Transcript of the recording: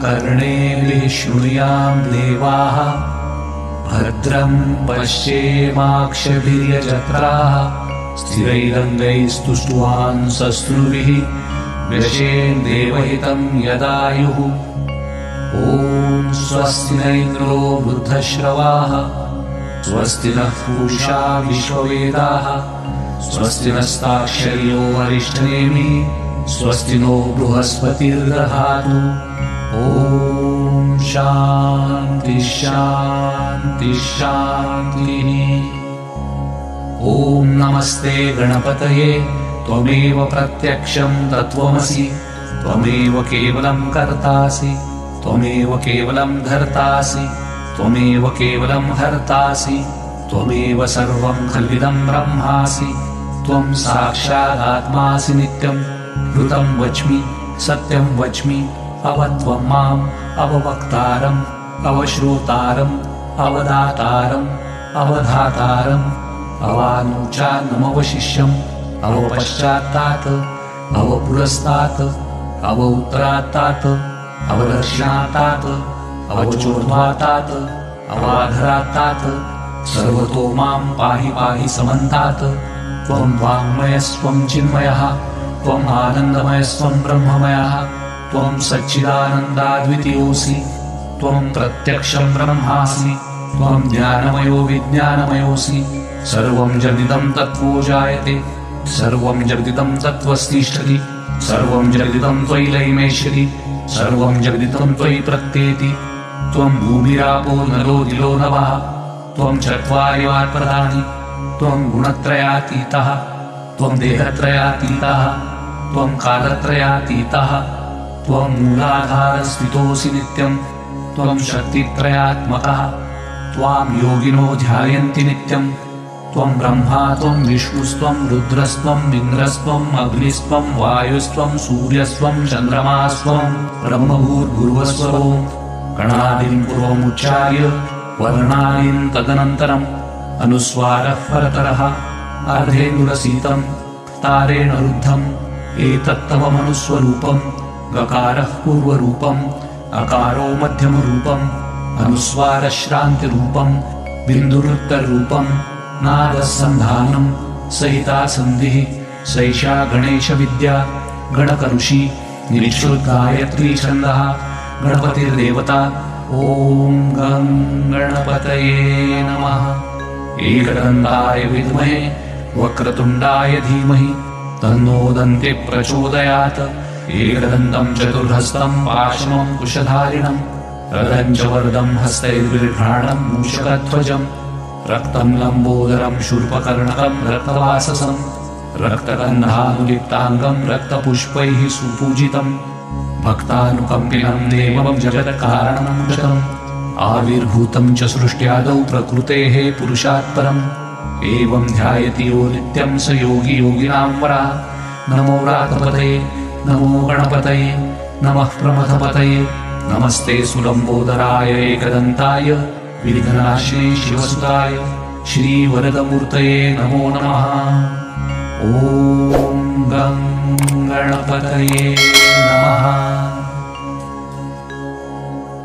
कर्णेभिः शृणुयाम देवाः भद्रं पश्येमाक्षभिर्यजत्राः स्थिरैरङ्गैस्तुष्ट्वांसस्तुभिः व्यशेम देवहितं यदायुः। ॐ स्वस्ति न इन्द्रो वृद्धश्रवाः स्वस्ति नः पूषा विश्ववेदाः स्वस्ति नस्ताक्षर्यो अरिष्टनेमिः स्वस्ति नो बृहस्पतिर्दधातु। ॐ शान्ति शान्ति शान्तिः। ॐ नमस्ते गणपतये त्वमेव प्रत्यक्षं तत्त्वमसि त्वमेव केवलं कर्तासि त्वमेव केवलं धर्तासि त्वमेव केवलं हर्तासि त्वमेव सर्वं खल्विदं ब्रह्मासि त्वं साक्षादात्मासि नित्यं ऋतं वच्मि सत्यं वच्मि अवत्वं माम् अववक्तारम् अवश्रोतारम् अवदातारम् अवधातारम् अवानुचानमवशिष्यम् अवपश्चात्तात् अवपुरस्तात् अवउत्तरात्तात् अवदक्षिणात्तात् अवचोर्ध्वात्तात् अवाधरात्तात् सर्वतो मां पाहि पाहि समन्तात्। त्वं वाङ्मयस्त्वं चिन्मयः त्वम् आनन्दमयस्त्वं ब्रह्ममयः त्वं सच्चिदानन्दाद्वितीयोऽसि त्वं प्रत्यक्षं ब्रह्मासि त्वं ज्ञानमयो विज्ञानमयोऽसि। सर्वं जगदिदं तत्त्वो जायते सर्वं जगदिदं तत्त्वस्तिष्ठति सर्वं जगदिदं त्वयि लयिमेष्यति सर्वं जगदिदं त्वयि प्रत्येति। त्वं भूमिरापो नलो दिलो नभः त्वं चत्वारि वाक्पदानि त्वं गुणत्रयातीतः त्वं देहत्रयातीतः त्वं कालत्रयातीतः त्वं मूलाधारस्थितोऽसि नित्यं त्वं शक्तित्रयात्मकः त्वां योगिनो ध्यायन्ति नित्यं त्वं ब्रह्मा त्वं विष्णुस्त्वं रुद्रस्त्वं इन्द्रस्त्वं अग्निस्त्वं वायुस्त्वं सूर्यस्त्वं चन्द्रमास्त्वं ब्रह्मभूर्भुवस्वरो। गणादीन् पूर्वमुच्चार्य वर्णादीन् तदनन्तरम् अनुस्वारः परतरः अर्धेन्दुरसीतं तारेण रुद्धम् एतत्तव मनुस्वरूपम्। गकारः पूर्वरूपम् अकारो मध्यमरूपम् अनुस्वारः श्रान्तिरूपम् बिन्दुरुत्तररूपम् नादसन्धानम् सहिता सन्धिः सैषा गणेशविद्या गणकऋषि निरीक्षुद्गायत्री छन्दः गणपतिर्देवता। ॐ गं गणपतये नमः। एकदन्ताय विद्महे वक्रतुण्डाय धीमहि तन्नो दन्तिः प्रचोदयात्। एकदन्तं चतुर्हस्तं पाशमं कुशधारिणं रथं च वरदं हस्तैर्बिभ्राणं मूषकध्वजं रक्तं लम्बोदरं शूर्पकर्णकं रक्तवाससं रक्तगन्धानुलिप्ताङ्गं रक्तपुष्पैः सुपूजितं भक्तानुकम्पिनं देवं जगत्कारणं जगम् आविर्भूतं च सृष्ट्यादौ प्रकृतेः पुरुषात् परम्। एवं ध्यायति यो नित्यं स योगी योगिनां वरा। नमो रातपतये नमो गणपतये नमः प्रमथपतये नमस्ते सुलम्बोदराय एकदन्ताय विघ्ननाशिने शिवसुताय श्रीवरदमूर्तये नमो नमः। ॐ गं गणपतये नमः।